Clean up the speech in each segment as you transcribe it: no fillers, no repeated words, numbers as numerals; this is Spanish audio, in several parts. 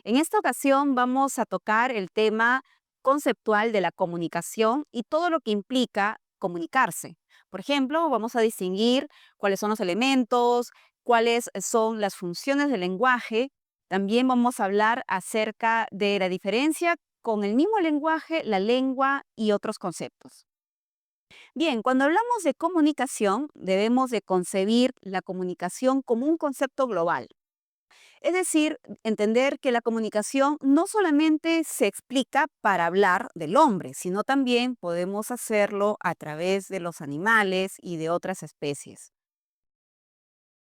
En esta ocasión vamos a tocar el tema conceptual de la comunicación y todo lo que implica comunicarse. Por ejemplo, vamos a distinguir cuáles son los elementos, cuáles son las funciones del lenguaje. También vamos a hablar acerca de la diferencia con el mismo lenguaje, la lengua y otros conceptos. Bien, cuando hablamos de comunicación, debemos de concebir la comunicación como un concepto global. Es decir, entender que la comunicación no solamente se explica para hablar del hombre, sino también podemos hacerlo a través de los animales y de otras especies.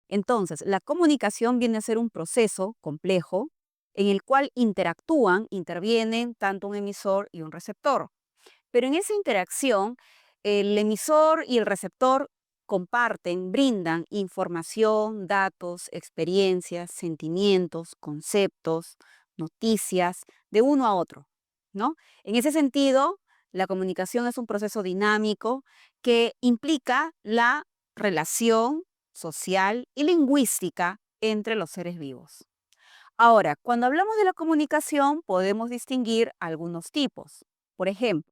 Entonces, la comunicación viene a ser un proceso complejo en el cual intervienen tanto un emisor y un receptor. Pero en esa interacción, el emisor y el receptor comparten, brindan información, datos, experiencias, sentimientos, conceptos, noticias de uno a otro, ¿no? En ese sentido, la comunicación es un proceso dinámico que implica la relación social y lingüística entre los seres vivos. Ahora, cuando hablamos de la comunicación, podemos distinguir algunos tipos. Por ejemplo,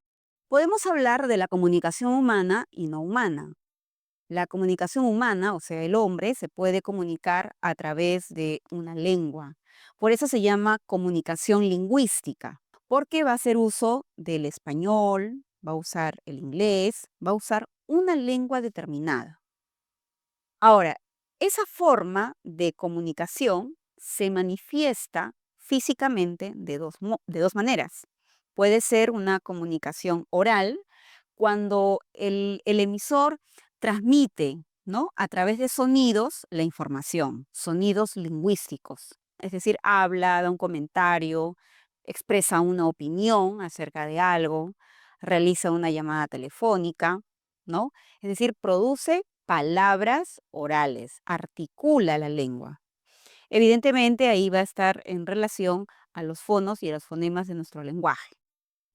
podemos hablar de la comunicación humana y no humana. La comunicación humana, o sea, el hombre, se puede comunicar a través de una lengua. Por eso se llama comunicación lingüística, porque va a hacer uso del español, va a usar el inglés, va a usar una lengua determinada. Ahora, esa forma de comunicación se manifiesta físicamente de dos maneras. Puede ser una comunicación oral, cuando el emisor transmite, ¿no?, a través de sonidos la información, sonidos lingüísticos. Es decir, habla, da un comentario, expresa una opinión acerca de algo, realiza una llamada telefónica, ¿no? Es decir, produce palabras orales, articula la lengua. Evidentemente, ahí va a estar en relación a los fonos y a los fonemas de nuestro lenguaje.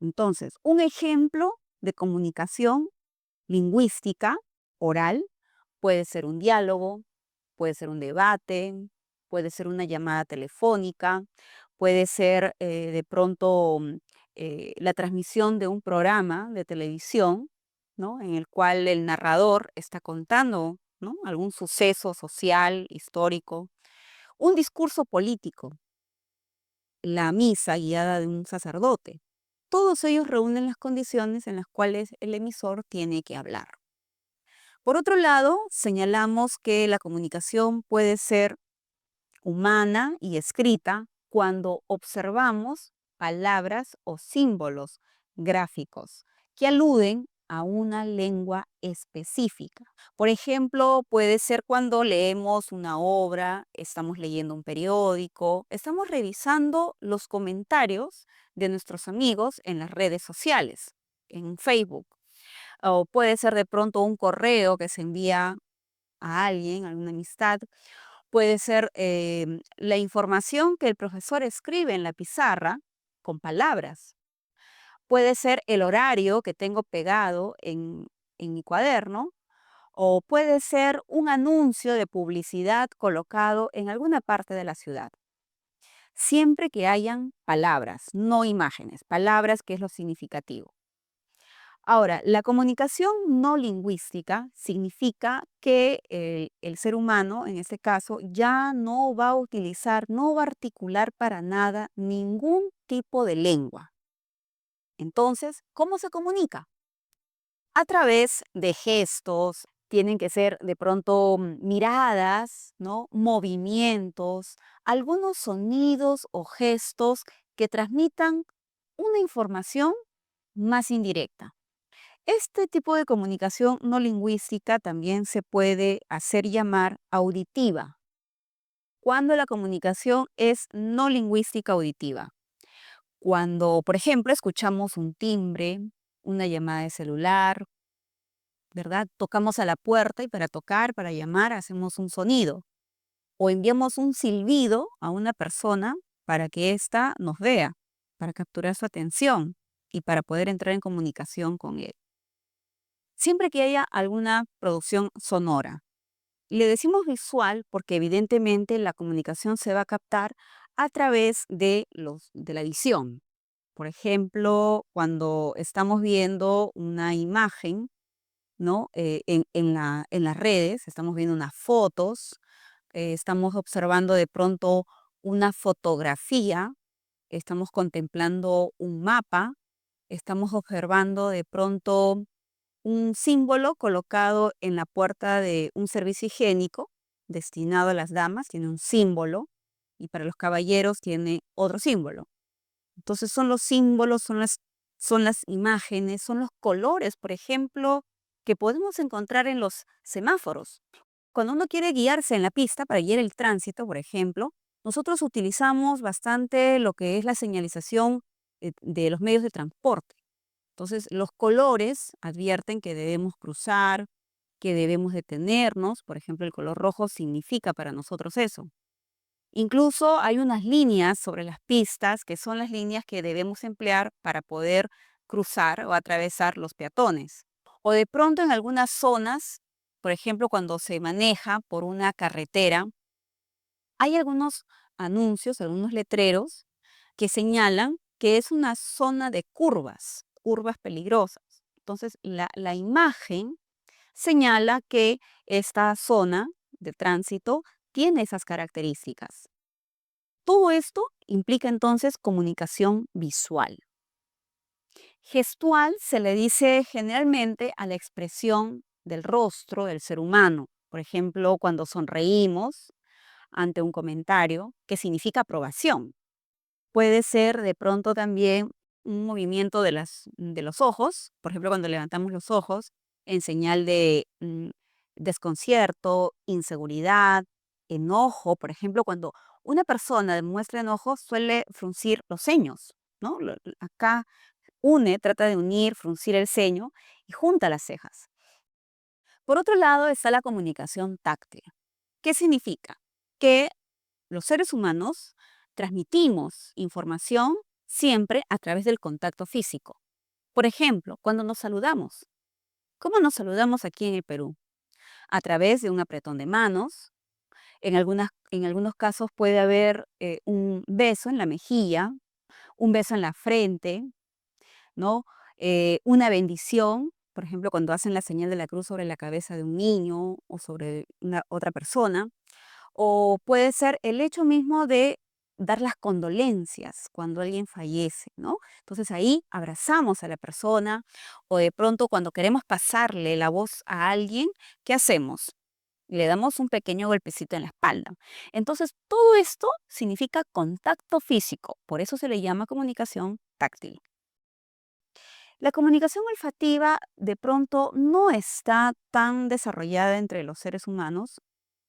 Entonces, un ejemplo de comunicación lingüística oral puede ser un diálogo, puede ser un debate, puede ser una llamada telefónica, puede ser de pronto la transmisión de un programa de televisión, ¿no?, en el cual el narrador está contando, ¿no?, algún suceso social, histórico, un discurso político, la misa guiada de un sacerdote. Todos ellos reúnen las condiciones en las cuales el emisor tiene que hablar. Por otro lado, señalamos que la comunicación puede ser humana y escrita cuando observamos palabras o símbolos gráficos que aluden a una lengua específica. Por ejemplo, puede ser cuando leemos una obra, estamos leyendo un periódico, estamos revisando los comentarios de nuestros amigos en las redes sociales, en Facebook. O puede ser de pronto un correo que se envía a alguien, a una amistad. Puede ser la información que el profesor escribe en la pizarra con palabras. Puede ser el horario que tengo pegado en mi cuaderno, o puede ser un anuncio de publicidad colocado en alguna parte de la ciudad. Siempre que hayan palabras, no imágenes, palabras, que es lo significativo. Ahora, la comunicación no lingüística significa que el ser humano, en este caso, ya no va a utilizar, no va a articular para nada ningún tipo de lengua. Entonces, ¿cómo se comunica? A través de gestos, tienen que ser de pronto miradas, ¿no?, movimientos, algunos sonidos o gestos que transmitan una información más indirecta. Este tipo de comunicación no lingüística también se puede hacer llamar auditiva, cuando la comunicación es no lingüística auditiva. Cuando, por ejemplo, escuchamos un timbre, una llamada de celular, ¿verdad? Tocamos a la puerta y para tocar, para llamar, hacemos un sonido. O enviamos un silbido a una persona para que ésta nos vea, para capturar su atención y para poder entrar en comunicación con él. Siempre que haya alguna producción sonora. Le decimos visual porque evidentemente la comunicación se va a captar a través de la visión. Por ejemplo, cuando estamos viendo una imagen, ¿no? En las redes, estamos viendo unas fotos, estamos observando de pronto una fotografía, estamos contemplando un mapa, estamos observando de pronto un símbolo colocado en la puerta de un servicio higiénico destinado a las damas, tiene un símbolo, y para los caballeros tiene otro símbolo. Entonces son los símbolos, son las imágenes, son los colores, por ejemplo, que podemos encontrar en los semáforos. Cuando uno quiere guiarse en la pista para guiar el tránsito, por ejemplo, nosotros utilizamos bastante lo que es la señalización de los medios de transporte. Entonces, los colores advierten que debemos cruzar, que debemos detenernos. Por ejemplo, el color rojo significa para nosotros eso. Incluso hay unas líneas sobre las pistas que son las líneas que debemos emplear para poder cruzar o atravesar los peatones. O de pronto en algunas zonas, por ejemplo, cuando se maneja por una carretera, hay algunos anuncios, algunos letreros que señalan que es una zona de curvas, curvas peligrosas. Entonces, la imagen señala que esta zona de tránsito tiene esas características. Todo esto implica entonces comunicación visual. Gestual se le dice generalmente a la expresión del rostro del ser humano. Por ejemplo, cuando sonreímos ante un comentario que significa aprobación. Puede ser de pronto también un movimiento de los ojos, por ejemplo, cuando levantamos los ojos en señal de desconcierto, inseguridad, enojo. Por ejemplo, cuando una persona demuestra enojo suele fruncir los ceños, ¿no? Acá trata de unir, fruncir el ceño y junta las cejas. Por otro lado está la comunicación táctil. ¿Qué significa? Que los seres humanos transmitimos información siempre a través del contacto físico. Por ejemplo, cuando nos saludamos. ¿Cómo nos saludamos aquí en el Perú? A través de un apretón de manos. En algunos casos puede haber un beso en la mejilla, un beso en la frente, ¿no? Una bendición, por ejemplo, cuando hacen la señal de la cruz sobre la cabeza de un niño o sobre una otra persona. O puede ser el hecho mismo de dar las condolencias cuando alguien fallece, ¿no? Entonces ahí abrazamos a la persona, o de pronto cuando queremos pasarle la voz a alguien, ¿qué hacemos? Le damos un pequeño golpecito en la espalda. Entonces todo esto significa contacto físico, por eso se le llama comunicación táctil. La comunicación olfativa de pronto no está tan desarrollada entre los seres humanos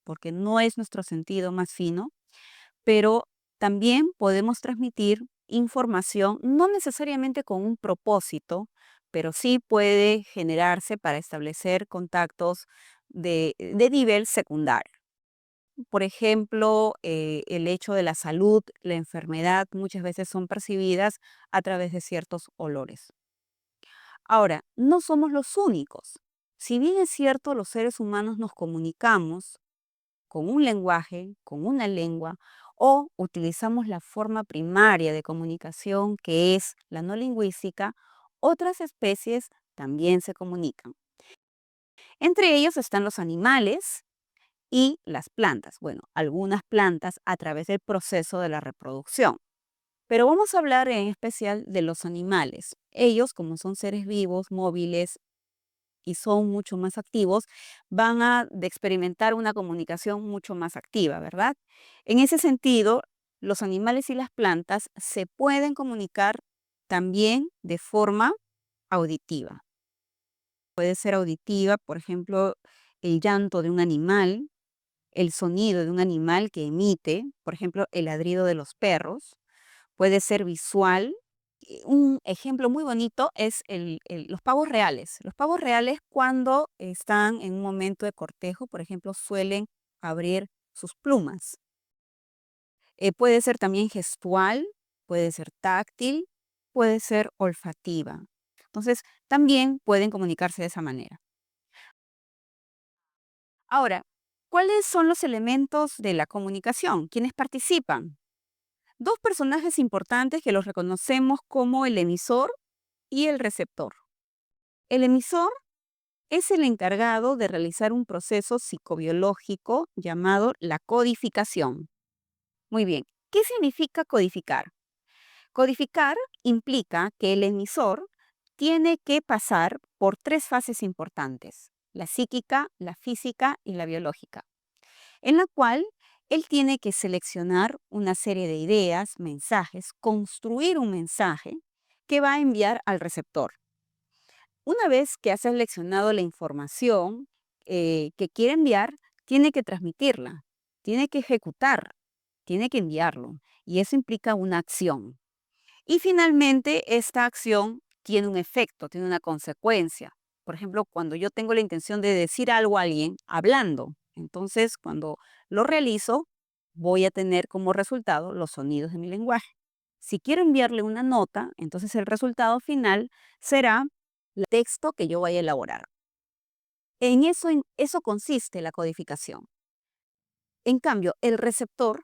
porque no es nuestro sentido más fino, pero también podemos transmitir información, no necesariamente con un propósito, pero sí puede generarse para establecer contactos de nivel secundario. Por ejemplo, el hecho de la salud, la enfermedad, muchas veces son percibidas a través de ciertos olores. Ahora, no somos los únicos. Si bien es cierto, los seres humanos nos comunicamos con un lenguaje, con una lengua, o utilizamos la forma primaria de comunicación, que es la no lingüística, otras especies también se comunican. Entre ellos están los animales y las plantas. Bueno, algunas plantas a través del proceso de la reproducción. Pero vamos a hablar en especial de los animales. Ellos, como son seres vivos, móviles, y son mucho más activos, van a de experimentar una comunicación mucho más activa, ¿verdad? En ese sentido, los animales y las plantas se pueden comunicar también de forma auditiva. Puede ser auditiva, por ejemplo, el llanto de un animal, el sonido de un animal que emite, por ejemplo, el ladrido de los perros. Puede ser visual. Un ejemplo muy bonito es los pavos reales. Los pavos reales cuando están en un momento de cortejo, por ejemplo, suelen abrir sus plumas. Puede ser también gestual, puede ser táctil, puede ser olfativa. Entonces, también pueden comunicarse de esa manera. Ahora, ¿cuáles son los elementos de la comunicación? ¿Quiénes participan? Dos personajes importantes que los reconocemos como el emisor y el receptor. El emisor es el encargado de realizar un proceso psicobiológico llamado la codificación. Muy bien, ¿qué significa codificar? Codificar implica que el emisor tiene que pasar por tres fases importantes: la psíquica, la física y la biológica, en la cual él tiene que seleccionar una serie de ideas, mensajes, construir un mensaje que va a enviar al receptor. Una vez que ha seleccionado la información que quiere enviar, tiene que transmitirla, tiene que ejecutar, tiene que enviarlo, y eso implica una acción. Y finalmente, esta acción tiene un efecto, tiene una consecuencia. Por ejemplo, cuando yo tengo la intención de decir algo a alguien hablando, entonces cuando lo realizo, voy a tener como resultado los sonidos de mi lenguaje. Si quiero enviarle una nota, entonces el resultado final será el texto que yo vaya a elaborar. En eso consiste la codificación. En cambio, el receptor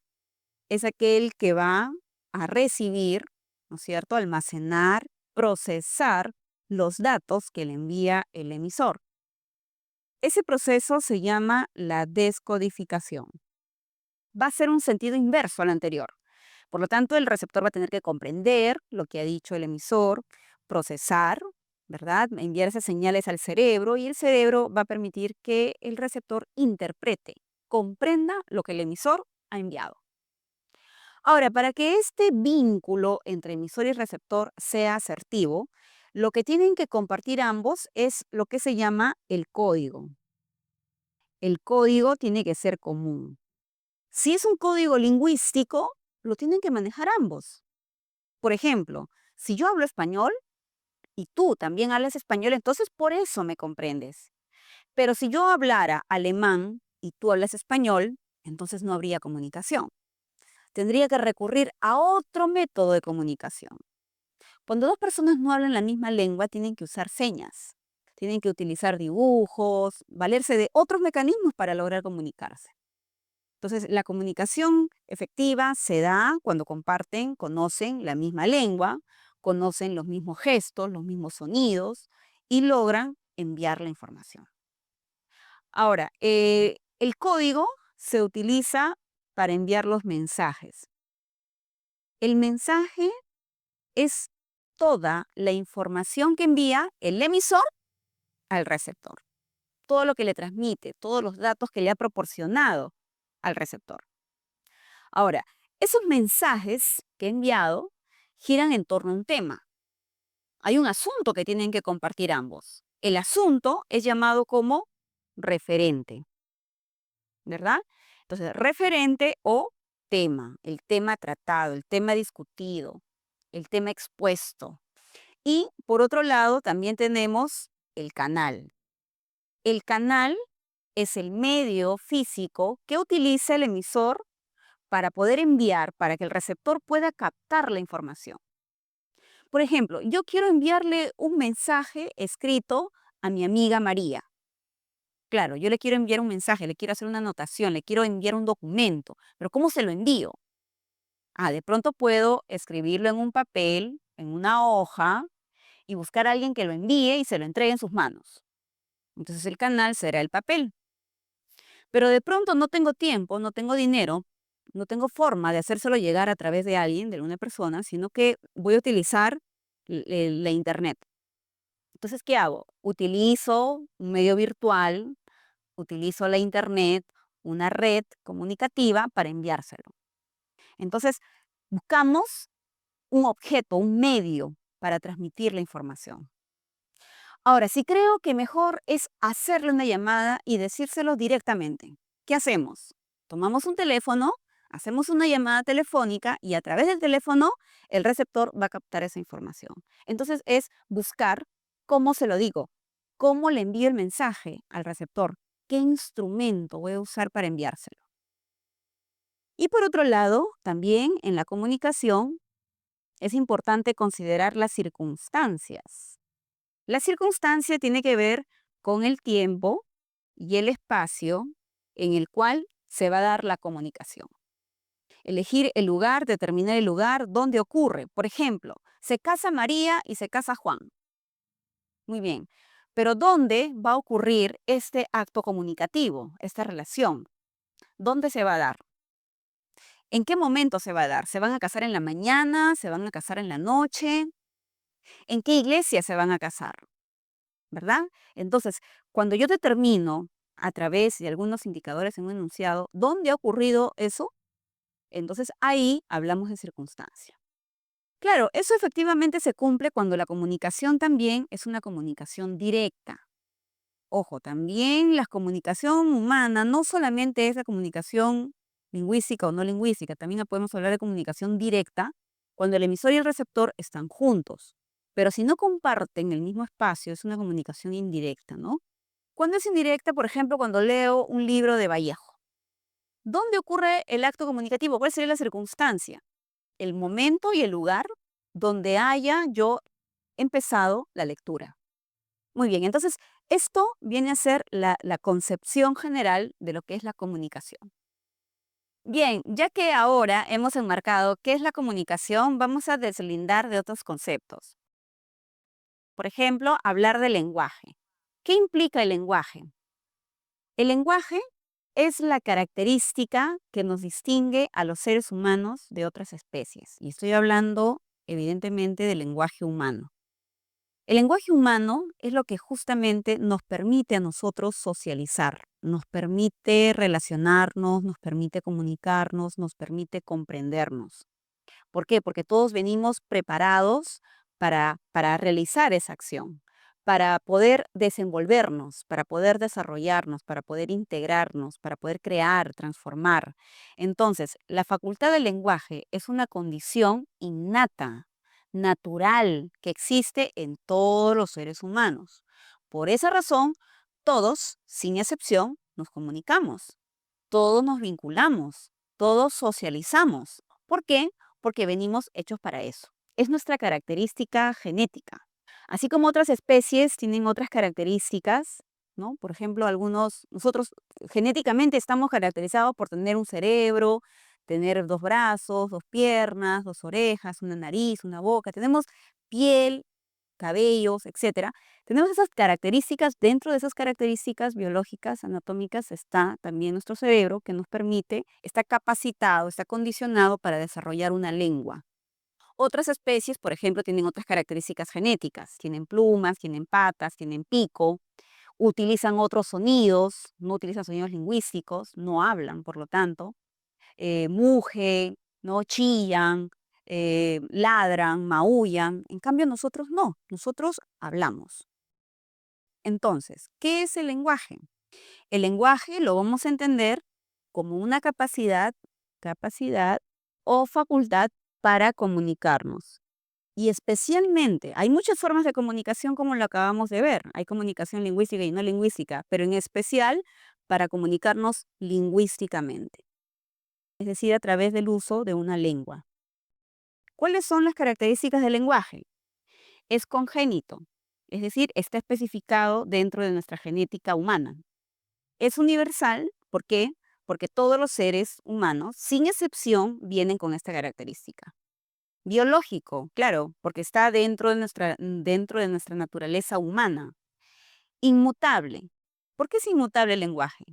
es aquel que va a recibir, ¿no es cierto?, almacenar, procesar los datos que le envía el emisor. Ese proceso se llama la descodificación. Va a ser un sentido inverso al anterior. Por lo tanto, el receptor va a tener que comprender lo que ha dicho el emisor, procesar, ¿verdad?, enviar esas señales al cerebro, y el cerebro va a permitir que el receptor interprete, comprenda lo que el emisor ha enviado. Ahora, para que este vínculo entre emisor y receptor sea asertivo, lo que tienen que compartir ambos es lo que se llama el código. El código tiene que ser común. Si es un código lingüístico, lo tienen que manejar ambos. Por ejemplo, si yo hablo español y tú también hablas español, entonces por eso me comprendes. Pero si yo hablara alemán y tú hablas español, entonces no habría comunicación. Tendría que recurrir a otro método de comunicación. Cuando dos personas no hablan la misma lengua, tienen que usar señas, tienen que utilizar dibujos, valerse de otros mecanismos para lograr comunicarse. Entonces, la comunicación efectiva se da cuando comparten, conocen la misma lengua, conocen los mismos gestos, los mismos sonidos, y logran enviar la información. Ahora, el código se utiliza para enviar los mensajes. El mensaje es toda la información que envía el emisor al receptor, todo lo que le transmite, todos los datos que le ha proporcionado al receptor. Ahora, esos mensajes que he enviado giran en torno a un tema. Hay un asunto que tienen que compartir ambos. El asunto es llamado como referente, ¿verdad? Entonces, referente o tema, el tema tratado, el tema discutido, el tema expuesto. Y por otro lado, también tenemos el canal. El canal es el medio físico que utiliza el emisor para poder enviar, para que el receptor pueda captar la información. Por ejemplo, yo quiero enviarle un mensaje escrito a mi amiga María. Claro, yo le quiero enviar un mensaje, le quiero hacer una anotación, le quiero enviar un documento, pero ¿cómo se lo envío? De pronto puedo escribirlo en un papel, en una hoja, y buscar a alguien que lo envíe y se lo entregue en sus manos. Entonces el canal será el papel. Pero de pronto no tengo tiempo, no tengo dinero, no tengo forma de hacérselo llegar a través de alguien, de una persona, sino que voy a utilizar la internet. Entonces, ¿qué hago? Utilizo un medio virtual, utilizo la internet, una red comunicativa para enviárselo. Entonces, buscamos un objeto, un medio para transmitir la información. Ahora, sí creo que mejor es hacerle una llamada y decírselo directamente. ¿Qué hacemos? Tomamos un teléfono, hacemos una llamada telefónica y a través del teléfono el receptor va a captar esa información. Entonces es buscar cómo se lo digo, cómo le envío el mensaje al receptor, qué instrumento voy a usar para enviárselo. Y por otro lado, también en la comunicación es importante considerar las circunstancias. La circunstancia tiene que ver con el tiempo y el espacio en el cual se va a dar la comunicación. Elegir el lugar, determinar el lugar donde ocurre. Por ejemplo, se casa María y se casa Juan. Muy bien. Pero ¿dónde va a ocurrir este acto comunicativo, esta relación? ¿Dónde se va a dar? ¿En qué momento se va a dar? ¿Se van a casar en la mañana? ¿Se van a casar en la noche? ¿En qué iglesia se van a casar? ¿Verdad? Entonces, cuando yo determino a través de algunos indicadores en un enunciado dónde ha ocurrido eso, entonces ahí hablamos de circunstancia. Claro, eso efectivamente se cumple cuando la comunicación también es una comunicación directa. Ojo, también la comunicación humana no solamente es la comunicación lingüística o no lingüística, también podemos hablar de comunicación directa cuando el emisor y el receptor están juntos. Pero si no comparten el mismo espacio, es una comunicación indirecta, ¿no? Cuando es indirecta, por ejemplo, cuando leo un libro de Vallejo. ¿Dónde ocurre el acto comunicativo? ¿Cuál sería la circunstancia? El momento y el lugar donde haya yo empezado la lectura. Muy bien, entonces esto viene a ser la concepción general de lo que es la comunicación. Bien, ya que ahora hemos enmarcado qué es la comunicación, vamos a deslindar de otros conceptos. Por ejemplo, hablar del lenguaje. ¿Qué implica el lenguaje? El lenguaje es la característica que nos distingue a los seres humanos de otras especies. Y estoy hablando, evidentemente, del lenguaje humano. El lenguaje humano es lo que justamente nos permite a nosotros socializar, nos permite relacionarnos, nos permite comunicarnos, nos permite comprendernos. ¿Por qué? Porque todos venimos preparados para realizar esa acción, para poder desenvolvernos, para poder desarrollarnos, para poder integrarnos, para poder crear, transformar. Entonces, la facultad del lenguaje es una condición innata, natural, que existe en todos los seres humanos. Por esa razón, todos, sin excepción, nos comunicamos, todos nos vinculamos, todos socializamos. ¿Por qué? Porque venimos hechos para eso. Es nuestra característica genética. Así como otras especies tienen otras características, ¿no? Por ejemplo, nosotros genéticamente estamos caracterizados por tener un cerebro, tener 2 brazos, 2 piernas, 2 orejas, una nariz, una boca, tenemos piel, cabellos, etcétera. Tenemos esas características, dentro de esas características biológicas, anatómicas, está también nuestro cerebro que nos permite, está capacitado, está condicionado para desarrollar una lengua. Otras especies, por ejemplo, tienen otras características genéticas, tienen plumas, tienen patas, tienen pico, utilizan otros sonidos, no utilizan sonidos lingüísticos, no hablan, por lo tanto, mugen, ¿no? Chillan, ladran, maullan. En cambio, nosotros no, nosotros hablamos. Entonces, ¿qué es el lenguaje? El lenguaje lo vamos a entender como una capacidad o facultad para comunicarnos. Y especialmente, hay muchas formas de comunicación como lo acabamos de ver. Hay comunicación lingüística y no lingüística, pero en especial para comunicarnos lingüísticamente, es decir, a través del uso de una lengua. ¿Cuáles son las características del lenguaje? Es congénito, es decir, está especificado dentro de nuestra genética humana. Es universal, ¿por qué? Porque todos los seres humanos, sin excepción, vienen con esta característica. Biológico, claro, porque está dentro de nuestra naturaleza humana. Inmutable. ¿Por qué es inmutable el lenguaje?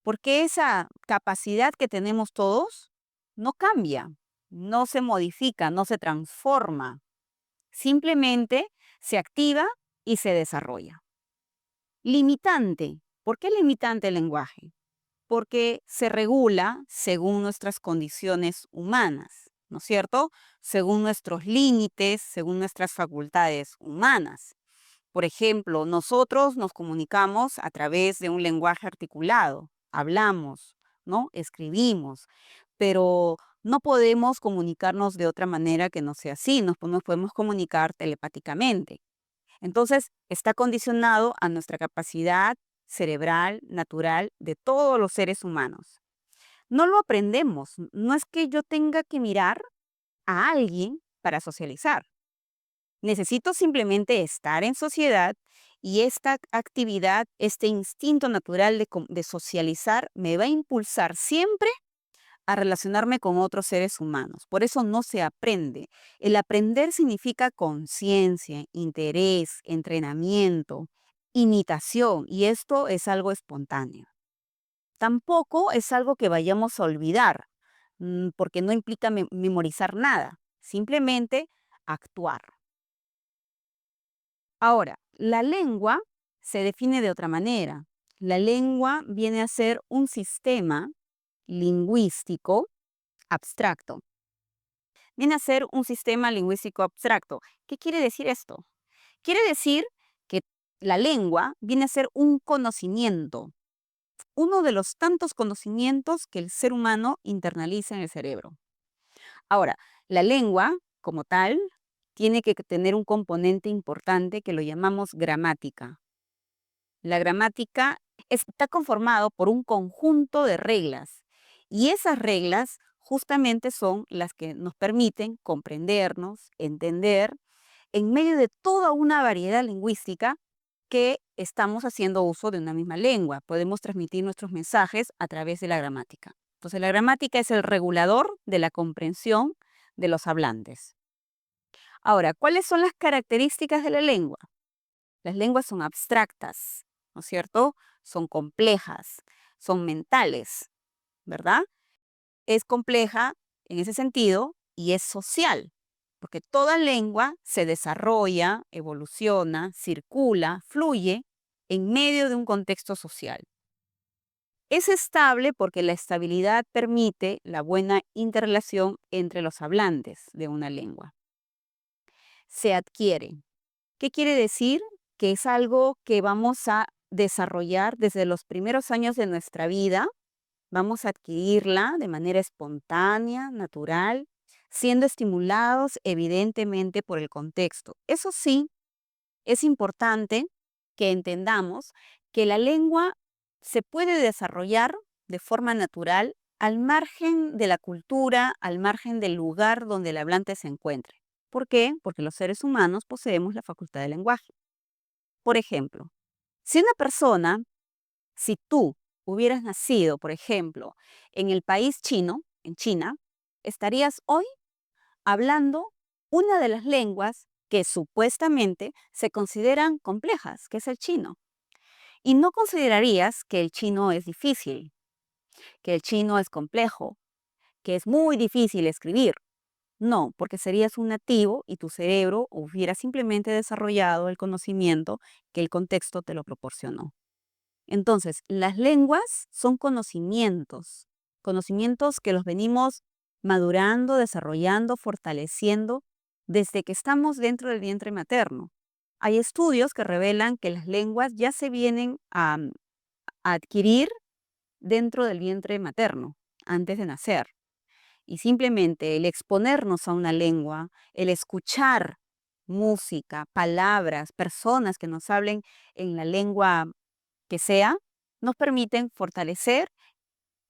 Porque esa capacidad que tenemos todos no cambia, no se modifica, no se transforma. Simplemente se activa y se desarrolla. Limitante. ¿Por qué limitante el lenguaje? Porque se regula según nuestras condiciones humanas, ¿no es cierto? Según nuestros límites, según nuestras facultades humanas. Por ejemplo, nosotros nos comunicamos a través de un lenguaje articulado, hablamos, ¿no? Escribimos, pero no podemos comunicarnos de otra manera que no sea así, nos podemos comunicar telepáticamente. Entonces, está condicionado a nuestra capacidad cerebral, natural, de todos los seres humanos. No lo aprendemos, no es que yo tenga que mirar a alguien para socializar. Necesito simplemente estar en sociedad y esta actividad, este instinto natural de socializar me va a impulsar siempre a relacionarme con otros seres humanos. Por eso no se aprende. El aprender significa conciencia, interés, entrenamiento, imitación, y esto es algo espontáneo. Tampoco es algo que vayamos a olvidar, porque no implica memorizar nada, simplemente actuar. Ahora, la lengua se define de otra manera. La lengua viene a ser un sistema lingüístico abstracto. Viene a ser un sistema lingüístico abstracto. ¿Qué quiere decir esto? Quiere decir que la lengua viene a ser un conocimiento, uno de los tantos conocimientos que el ser humano internaliza en el cerebro. Ahora, la lengua, como tal, tiene que tener un componente importante que lo llamamos gramática. La gramática está conformado por un conjunto de reglas y esas reglas justamente son las que nos permiten comprendernos, entender, en medio de toda una variedad lingüística que estamos haciendo uso de una misma lengua. Podemos transmitir nuestros mensajes a través de la gramática. Entonces, la gramática es el regulador de la comprensión de los hablantes. Ahora, ¿cuáles son las características de la lengua? Las lenguas son abstractas, ¿no es cierto? Son complejas, son mentales, ¿verdad? Es compleja en ese sentido y es social, porque toda lengua se desarrolla, evoluciona, circula, fluye en medio de un contexto social. Es estable porque la estabilidad permite la buena interrelación entre los hablantes de una lengua. Se adquiere. ¿Qué quiere decir? Que es algo que vamos a desarrollar desde los primeros años de nuestra vida. Vamos a adquirirla de manera espontánea, natural, siendo estimulados evidentemente por el contexto. Eso sí, es importante que entendamos que la lengua se puede desarrollar de forma natural al margen de la cultura, al margen del lugar donde el hablante se encuentre. ¿Por qué? Porque los seres humanos poseemos la facultad del lenguaje. Por ejemplo, si una persona, si tú hubieras nacido, por ejemplo, en el país chino, en China, estarías hoy hablando una de las lenguas que supuestamente se consideran complejas, que es el chino. Y no considerarías que el chino es difícil, que el chino es complejo, que es muy difícil escribir. No, porque serías un nativo y tu cerebro hubiera simplemente desarrollado el conocimiento que el contexto te lo proporcionó. Entonces, las lenguas son conocimientos, conocimientos que los venimos madurando, desarrollando, fortaleciendo desde que estamos dentro del vientre materno. Hay estudios que revelan que las lenguas ya se vienen a adquirir dentro del vientre materno, antes de nacer. Y simplemente el exponernos a una lengua, el escuchar música, palabras, personas que nos hablen en la lengua que sea, nos permiten fortalecer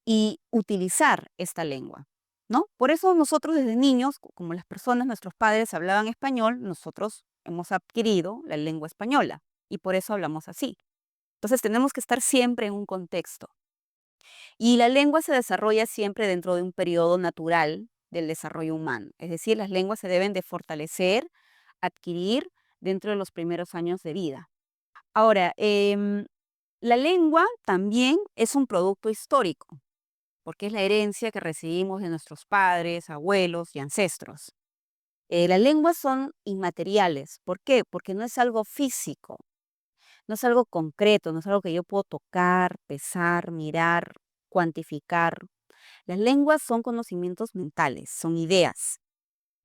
y utilizar esta lengua, ¿no? Por eso nosotros desde niños, como las personas, nuestros padres hablaban español, nosotros hemos adquirido la lengua española y por eso hablamos así. Entonces tenemos que estar siempre en un contexto. Y la lengua se desarrolla siempre dentro de un periodo natural del desarrollo humano. Es decir, las lenguas se deben de fortalecer, adquirir dentro de los primeros años de vida. Ahora, la lengua también es un producto histórico, porque es la herencia que recibimos de nuestros padres, abuelos y ancestros. Las lenguas son inmateriales. ¿Por qué? Porque no es algo físico, no es algo concreto, no es algo que yo puedo tocar, pesar, mirar, cuantificar. Las lenguas son conocimientos mentales, son ideas.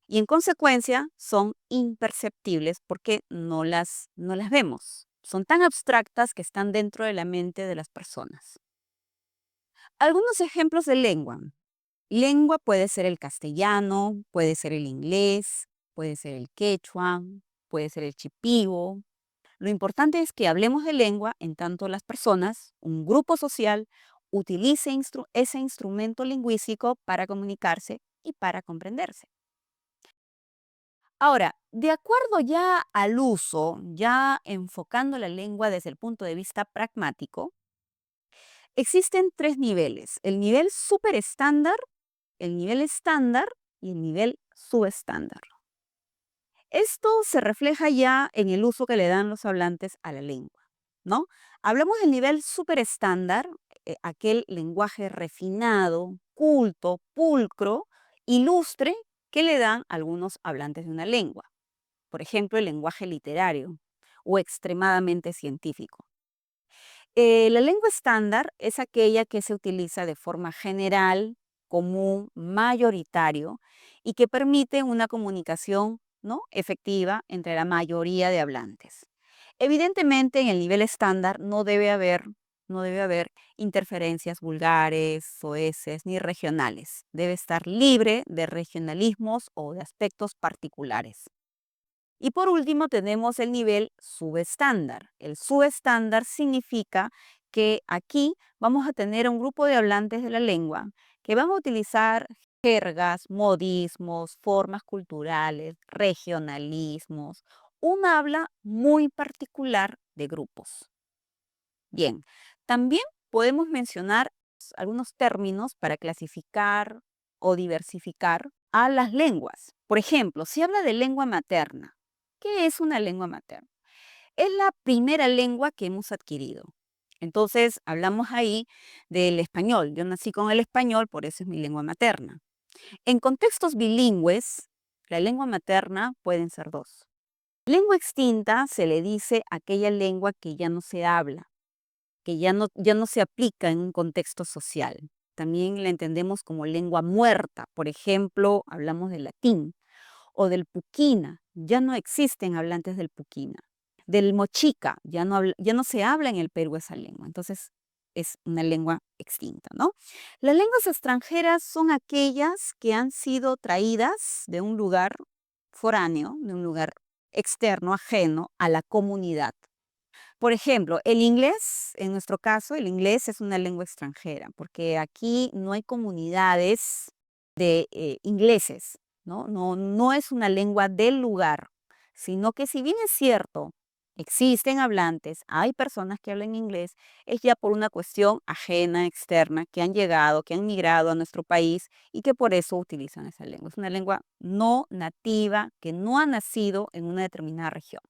Y en consecuencia son imperceptibles porque no las vemos. Son tan abstractas que están dentro de la mente de las personas. Algunos ejemplos de lengua. Lengua puede ser el castellano, puede ser el inglés, puede ser el quechua, puede ser el chipío. Lo importante es que hablemos de lengua en tanto las personas, un grupo social, utilice ese instrumento lingüístico para comunicarse y para comprenderse. Ahora, de acuerdo ya al uso, ya enfocando la lengua desde el punto de vista pragmático, existen tres niveles. El nivel súper estándar, el nivel estándar y el nivel subestándar. Esto se refleja ya en el uso que le dan los hablantes a la lengua, ¿no? Hablamos del nivel superestándar, aquel lenguaje refinado, culto, pulcro, ilustre que le dan algunos hablantes de una lengua. Por ejemplo, el lenguaje literario o extremadamente científico. La lengua estándar es aquella que se utiliza de forma general, común, mayoritario y que permite una comunicación, ¿no?, efectiva entre la mayoría de hablantes. Evidentemente, en el nivel estándar no debe haber interferencias vulgares, soeces ni regionales. Debe estar libre de regionalismos o de aspectos particulares. Y por último tenemos el nivel subestándar. El subestándar significa que aquí vamos a tener un grupo de hablantes de la lengua que van a utilizar jergas, modismos, formas culturales, regionalismos, un habla muy particular de grupos. Bien, también podemos mencionar algunos términos para clasificar o diversificar a las lenguas. Por ejemplo, si habla de lengua materna, ¿qué es una lengua materna? Es la primera lengua que hemos adquirido. Entonces, hablamos ahí del español. Yo nací con el español, por eso es mi lengua materna. En contextos bilingües, la lengua materna pueden ser dos. Lengua extinta se le dice a aquella lengua que ya no se habla, que ya no se aplica en un contexto social. También la entendemos como lengua muerta. Por ejemplo, hablamos del latín o del puquina. Ya no existen hablantes del puquina. Del mochica, ya no se habla en el Perú esa lengua. Entonces, es una lengua extinta, ¿no? Las lenguas extranjeras son aquellas que han sido traídas de un lugar foráneo, de un lugar externo, ajeno a la comunidad. Por ejemplo, el inglés, en nuestro caso, el inglés es una lengua extranjera, porque aquí no hay comunidades de ingleses, ¿no? No es una lengua del lugar, sino que si bien es cierto, existen hablantes, hay personas que hablan inglés, es ya por una cuestión ajena, externa, que han llegado, que han migrado a nuestro país y que por eso utilizan esa lengua. Es una lengua no nativa, que no ha nacido en una determinada región.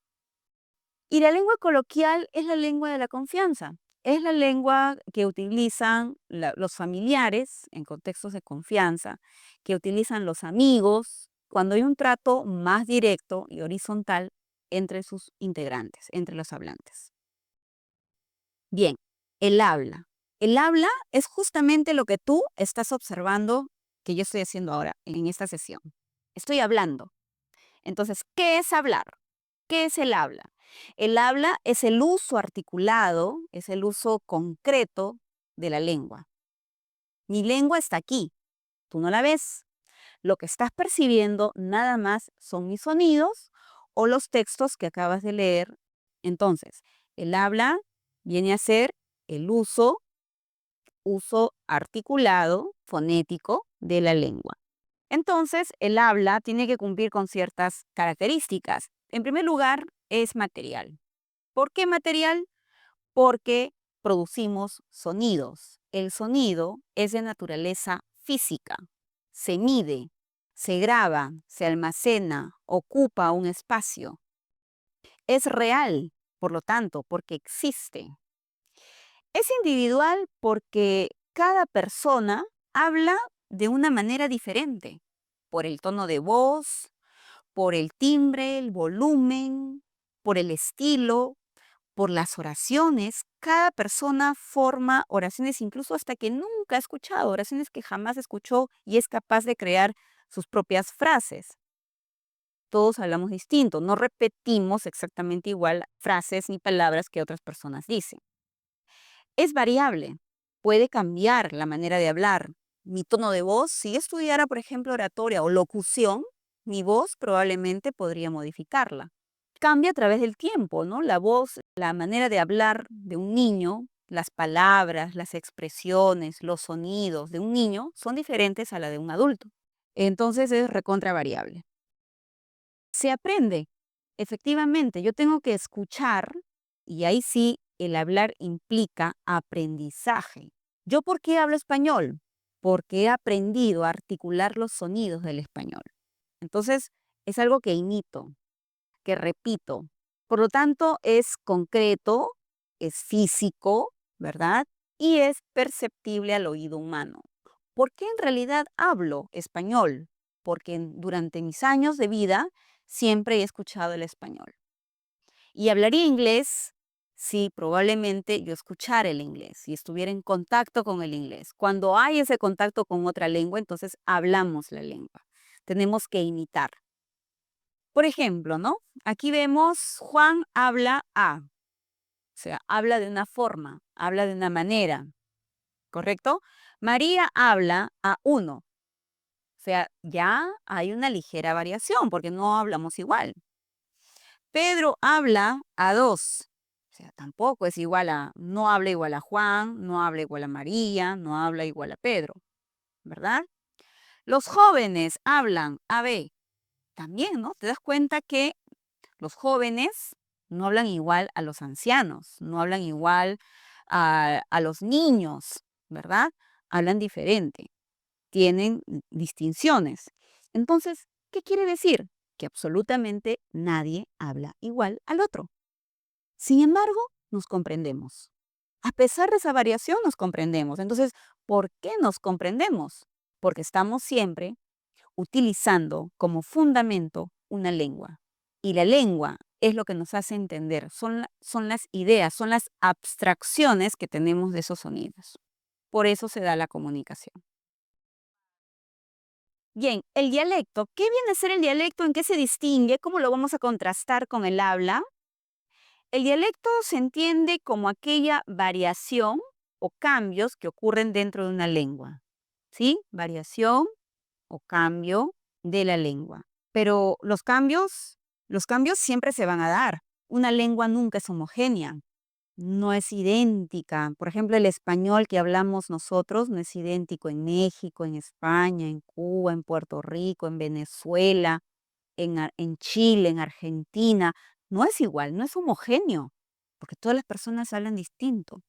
Y la lengua coloquial es la lengua de la confianza. Es la lengua que utilizan los familiares en contextos de confianza, que utilizan los amigos, cuando hay un trato más directo y horizontal entre sus integrantes, entre los hablantes. Bien, el habla. El habla es justamente lo que tú estás observando que yo estoy haciendo ahora en esta sesión. Estoy hablando. Entonces, ¿qué es hablar? ¿Qué es el habla? El habla es el uso articulado, es el uso concreto de la lengua. Mi lengua está aquí, tú no la ves. Lo que estás percibiendo nada más son mis sonidos o los textos que acabas de leer. Entonces, el habla viene a ser el uso articulado, fonético de la lengua. Entonces, el habla tiene que cumplir con ciertas características. En primer lugar, es material. ¿Por qué material? Porque producimos sonidos. El sonido es de naturaleza física. Se mide, se graba, se almacena, ocupa un espacio. Es real, por lo tanto, porque existe. Es individual porque cada persona habla de una manera diferente, por el tono de voz, por el timbre, el volumen, por el estilo, por las oraciones. Cada persona forma oraciones incluso hasta que nunca ha escuchado, oraciones que jamás escuchó y es capaz de crear sus propias frases. Todos hablamos distinto, no repetimos exactamente igual frases ni palabras que otras personas dicen. Es variable, puede cambiar la manera de hablar. Mi tono de voz, si estudiara, por ejemplo, oratoria o locución, mi voz probablemente podría modificarla. Cambia a través del tiempo, ¿no? La voz, la manera de hablar de un niño, las palabras, las expresiones, los sonidos de un niño son diferentes a la de un adulto. Entonces es recontra variable. Se aprende. Efectivamente, yo tengo que escuchar y ahí sí el hablar implica aprendizaje. ¿Yo por qué hablo español? porque he aprendido a articular los sonidos del español. Entonces, es algo que imito, que repito. Por lo tanto, es concreto, es físico, ¿verdad? Y es perceptible al oído humano. ¿Por qué en realidad hablo español? Porque durante mis años de vida siempre he escuchado el español. Y hablaría inglés si probablemente yo escuchara el inglés y estuviera en contacto con el inglés. Cuando hay ese contacto con otra lengua, entonces hablamos la lengua. Tenemos que imitar. Por ejemplo, ¿no? Aquí vemos Juan habla a, o sea, habla de una forma, habla de una manera, ¿correcto? María habla a uno, o sea, ya hay una ligera variación porque no hablamos igual. Pedro habla a dos, o sea, tampoco es igual a, no habla igual a Juan, no habla igual a María, no habla igual a Pedro, ¿verdad? Los jóvenes hablan a B, también, ¿no? Te das cuenta que los jóvenes no hablan igual a los ancianos, no hablan igual a los niños, ¿verdad? Hablan diferente, tienen distinciones. Entonces, ¿qué quiere decir? Que absolutamente nadie habla igual al otro. Sin embargo, nos comprendemos. A pesar de esa variación, nos comprendemos. Entonces, ¿por qué nos comprendemos? Porque estamos siempre utilizando como fundamento una lengua. Y la lengua es lo que nos hace entender, son las ideas, son las abstracciones que tenemos de esos sonidos. Por eso se da la comunicación. Bien, el dialecto. ¿Qué viene a ser el dialecto? ¿En qué se distingue? ¿Cómo lo vamos a contrastar con el habla? El dialecto se entiende como aquella variación o cambios que ocurren dentro de una lengua. ¿Sí? Variación o cambio de la lengua. Pero los cambios siempre se van a dar. Una lengua nunca es homogénea, no es idéntica. Por ejemplo, el español que hablamos nosotros no es idéntico en México, en España, en Cuba, en Puerto Rico, en Venezuela, en Chile, en Argentina. No es igual, no es homogéneo, porque todas las personas hablan distinto.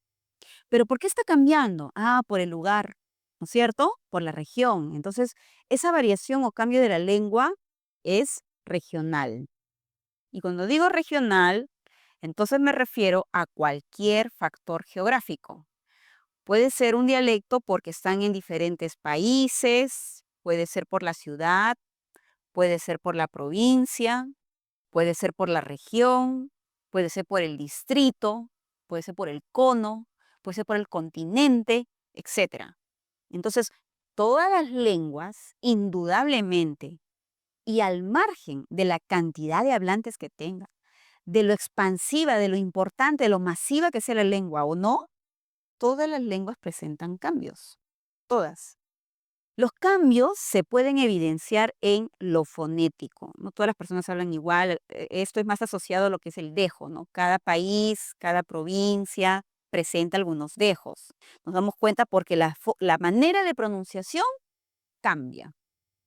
Pero ¿por qué está cambiando? Ah, por el lugar, ¿no es cierto? Por la región. Entonces, esa variación o cambio de la lengua es regional. Y cuando digo regional, entonces me refiero a cualquier factor geográfico. Puede ser un dialecto porque están en diferentes países, puede ser por la ciudad, puede ser por la provincia, puede ser por la región, puede ser por el distrito, puede ser por el cono, puede ser por el continente, etcétera. Entonces, todas las lenguas, indudablemente, y al margen de la cantidad de hablantes que tenga, de lo expansiva, de lo importante, de lo masiva que sea la lengua o no, todas las lenguas presentan cambios. Todas. Los cambios se pueden evidenciar en lo fonético. No todas las personas hablan igual. Esto es más asociado a lo que es el dejo, ¿no? Cada país, cada provincia presenta algunos dejos. Nos damos cuenta porque la manera de pronunciación cambia.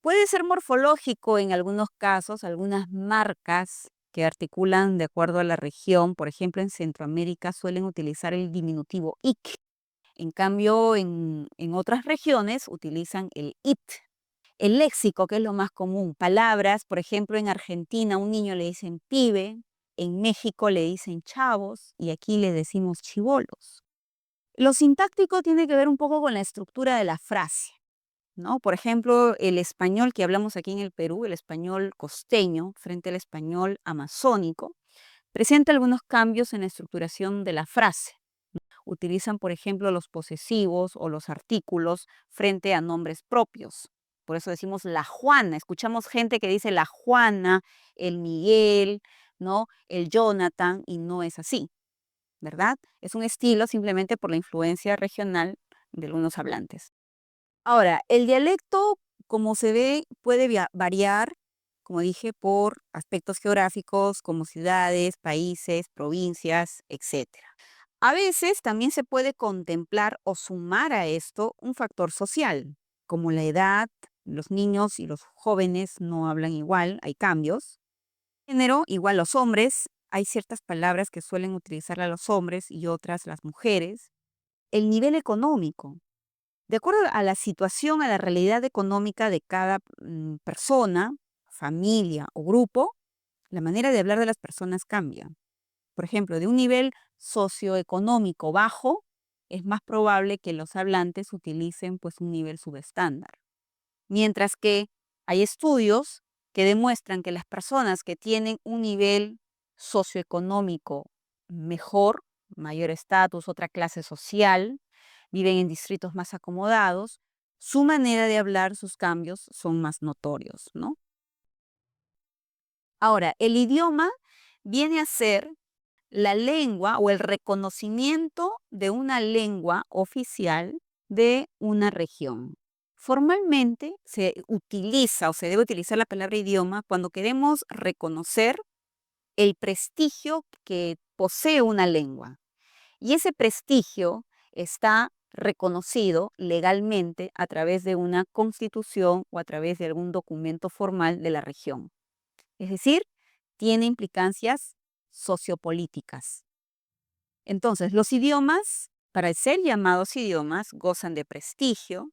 Puede ser morfológico en algunos casos, algunas marcas que articulan de acuerdo a la región. Por ejemplo, en Centroamérica suelen utilizar el diminutivo ic. En cambio, en otras regiones utilizan el it. El léxico, que es lo más común, palabras, por ejemplo, en Argentina a un niño le dicen pibe, en México le dicen chavos y aquí le decimos chibolos. Lo sintáctico tiene que ver un poco con la estructura de la frase, ¿no? Por ejemplo, el español que hablamos aquí en el Perú, el español costeño, frente al español amazónico, presenta algunos cambios en la estructuración de la frase. Utilizan, por ejemplo, los posesivos o los artículos frente a nombres propios. Por eso decimos la Juana. Escuchamos gente que dice la Juana, el Miguel, ¿no? El Jonathan, y no es así, ¿verdad? Es un estilo simplemente por la influencia regional de algunos hablantes. Ahora, el dialecto, como se ve, puede variar, como dije, por aspectos geográficos, como ciudades, países, provincias, etcétera. A veces también se puede contemplar o sumar a esto un factor social, como la edad. Los niños y los jóvenes no hablan igual, hay cambios. Género, igual los hombres, hay ciertas palabras que suelen utilizar a los hombres y otras las mujeres. El nivel económico. De acuerdo a la situación, a la realidad económica de cada persona, familia o grupo, la manera de hablar de las personas cambia. Por ejemplo, de un nivel socioeconómico bajo, es más probable que los hablantes utilicen pues un nivel subestándar. Mientras que hay estudios que demuestran que las personas que tienen un nivel socioeconómico mejor, mayor estatus, otra clase social, viven en distritos más acomodados, su manera de hablar, sus cambios son más notorios, ¿no? Ahora, el idioma viene a ser la lengua o el reconocimiento de una lengua oficial de una región. Formalmente se utiliza o se debe utilizar la palabra idioma cuando queremos reconocer el prestigio que posee una lengua. Y ese prestigio está reconocido legalmente a través de una constitución o a través de algún documento formal de la región. Es decir, tiene implicancias sociopolíticas. Entonces, los idiomas, para ser llamados idiomas, gozan de prestigio,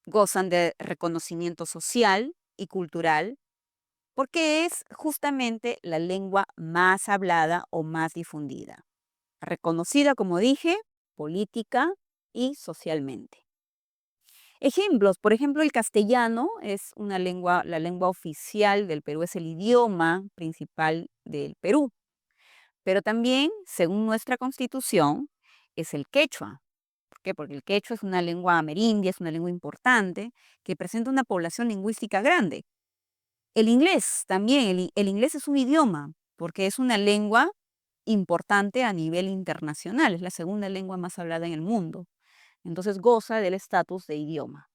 gozan de reconocimiento social y cultural, porque es justamente la lengua más hablada o más difundida, reconocida, como dije, política y socialmente. Ejemplos, por ejemplo, el castellano es una lengua, la lengua oficial del Perú, es el idioma principal del Perú. Pero también, según nuestra constitución, es el quechua. ¿Por qué? Porque el quechua es una lengua amerindia, es una lengua importante que presenta una población lingüística grande. El inglés también, el inglés es un idioma porque es una lengua importante a nivel internacional, es la segunda lengua más hablada en el mundo. Entonces goza del estatus de idioma.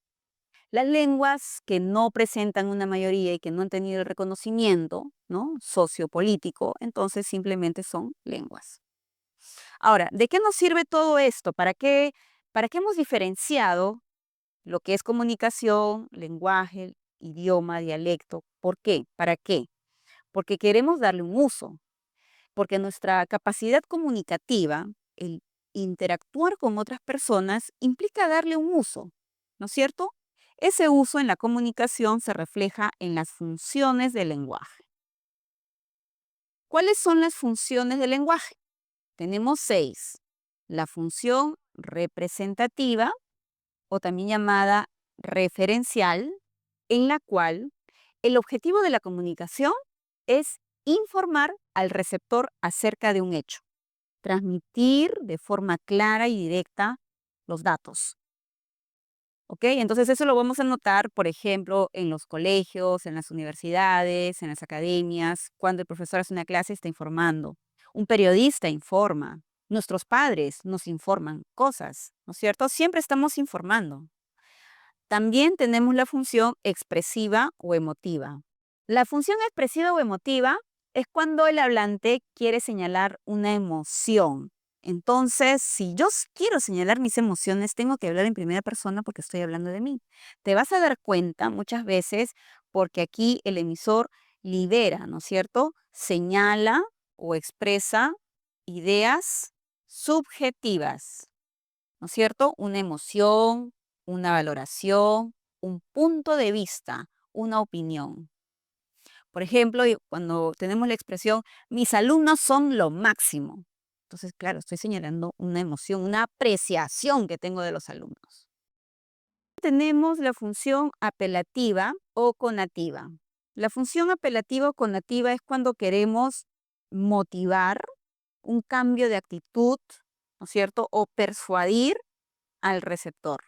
Las lenguas que no presentan una mayoría y que no han tenido el reconocimiento, ¿no?, sociopolítico, entonces simplemente son lenguas. Ahora, ¿de qué nos sirve todo esto? Para qué hemos diferenciado lo que es comunicación, lenguaje, idioma, dialecto? ¿Por qué? ¿Para qué? Porque queremos darle un uso, porque nuestra capacidad comunicativa, el interactuar con otras personas, implica darle un uso, ¿no es cierto? Ese uso en la comunicación se refleja en las funciones del lenguaje. ¿Cuáles son las funciones del lenguaje? Tenemos 6. La función representativa, o también llamada referencial, en la cual el objetivo de la comunicación es informar al receptor acerca de un hecho, transmitir de forma clara y directa los datos. ¿Ok? Entonces eso lo vamos a notar, por ejemplo, en los colegios, en las universidades, en las academias, cuando el profesor hace una clase está informando. Un periodista informa. Nuestros padres nos informan cosas, ¿no es cierto? Siempre estamos informando. También tenemos la función expresiva o emotiva. La función expresiva o emotiva es cuando el hablante quiere señalar una emoción. Entonces, si yo quiero señalar mis emociones, tengo que hablar en primera persona porque estoy hablando de mí. Te vas a dar cuenta muchas veces porque aquí el emisor libera, ¿no es cierto? Señala o expresa ideas subjetivas, ¿no es cierto? Una emoción, una valoración, un punto de vista, una opinión. Por ejemplo, cuando tenemos la expresión, mis alumnos son lo máximo. Entonces, claro, estoy señalando una emoción, una apreciación que tengo de los alumnos. Tenemos la función apelativa o conativa. La función apelativa o conativa es cuando queremos motivar un cambio de actitud, ¿no es cierto? O persuadir al receptor.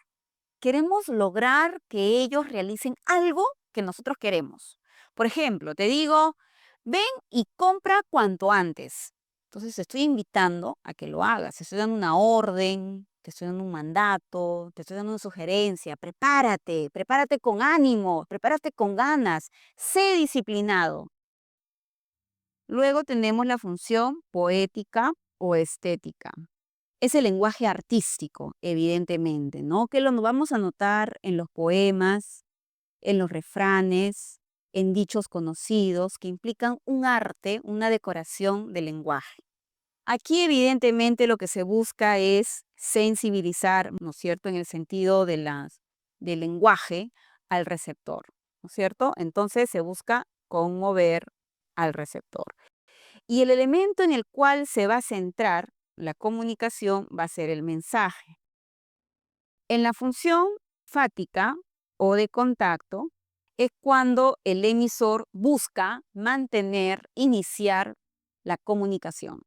Queremos lograr que ellos realicen algo que nosotros queremos. Por ejemplo, te digo, ven y compra cuanto antes. Entonces te estoy invitando a que lo hagas. Te estoy dando una orden, te estoy dando un mandato, te estoy dando una sugerencia. Prepárate, prepárate con ánimo, prepárate con ganas. Sé disciplinado. Luego tenemos la función poética o estética. Es el lenguaje artístico, evidentemente, ¿no? Que lo vamos a notar en los poemas, en los refranes, en dichos conocidos que implican un arte, una decoración del lenguaje. Aquí, evidentemente, lo que se busca es sensibilizar, ¿no es cierto?, en el sentido del lenguaje al receptor, ¿no es cierto? Entonces se busca conmover al receptor. Y el elemento en el cual se va a centrar la comunicación va a ser el mensaje. En la función fática o de contacto es cuando el emisor busca mantener, iniciar la comunicación.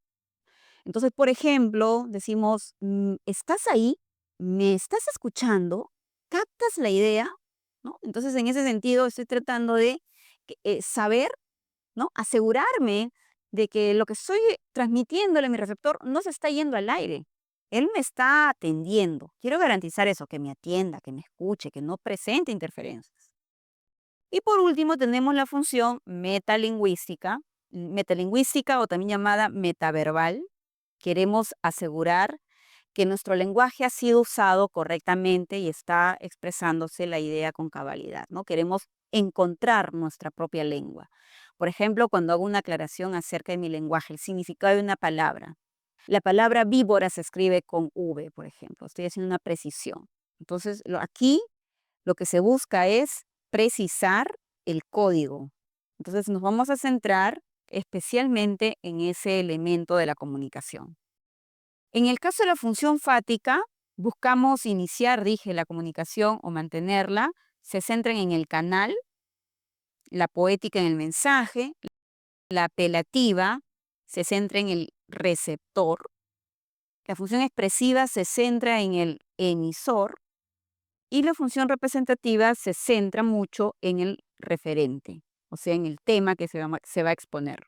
Entonces, por ejemplo, decimos, ¿estás ahí? ¿Me estás escuchando? ¿Captas la idea? ¿No? Entonces, en ese sentido, estoy tratando de saber, ¿no? Asegurarme de que lo que estoy transmitiéndole a mi receptor no se está yendo al aire. Él me está atendiendo. Quiero garantizar eso, que me atienda, que me escuche, que no presente interferencias. Y por último tenemos la función metalingüística o también llamada metaverbal. Queremos asegurar que nuestro lenguaje ha sido usado correctamente y está expresándose la idea con cabalidad, ¿no? Queremos encontrar nuestra propia lengua. Por ejemplo, cuando hago una aclaración acerca de mi lenguaje, el significado de una palabra. La palabra víbora se escribe con V, por ejemplo. Estoy haciendo una precisión. Entonces, aquí lo que se busca es precisar el código. Entonces, nos vamos a centrar especialmente en ese elemento de la comunicación. En el caso de la función fática, buscamos iniciar, dije, la comunicación o mantenerla. Se centran en el canal, la poética en el mensaje, la apelativa se centra en el receptor, la función expresiva se centra en el emisor y la función representativa se centra mucho en el referente, o sea, en el tema que se va a exponer.